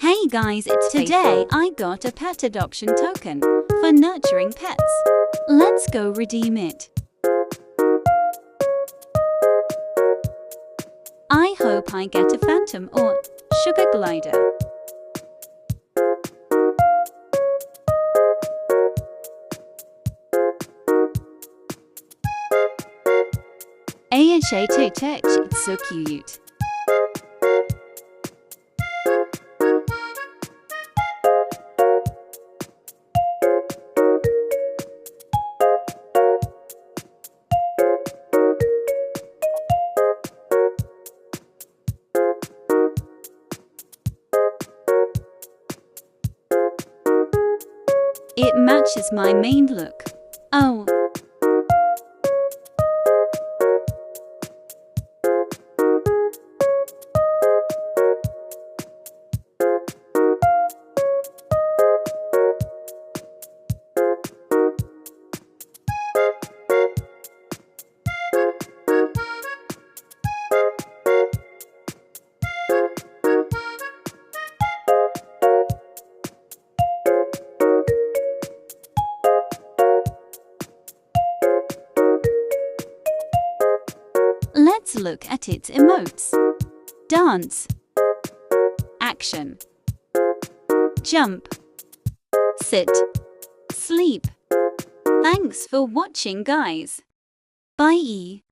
Hey guys, it's today I got a pet adoption token for nurturing pets. Let's go redeem it. I hope I get a phantom or sugar glider. ASA touch, it's so cute. It matches my main look. Oh. Let's look at its emotes. Dance, action, jump, sit, sleep. Thanks for watching guys. Bye.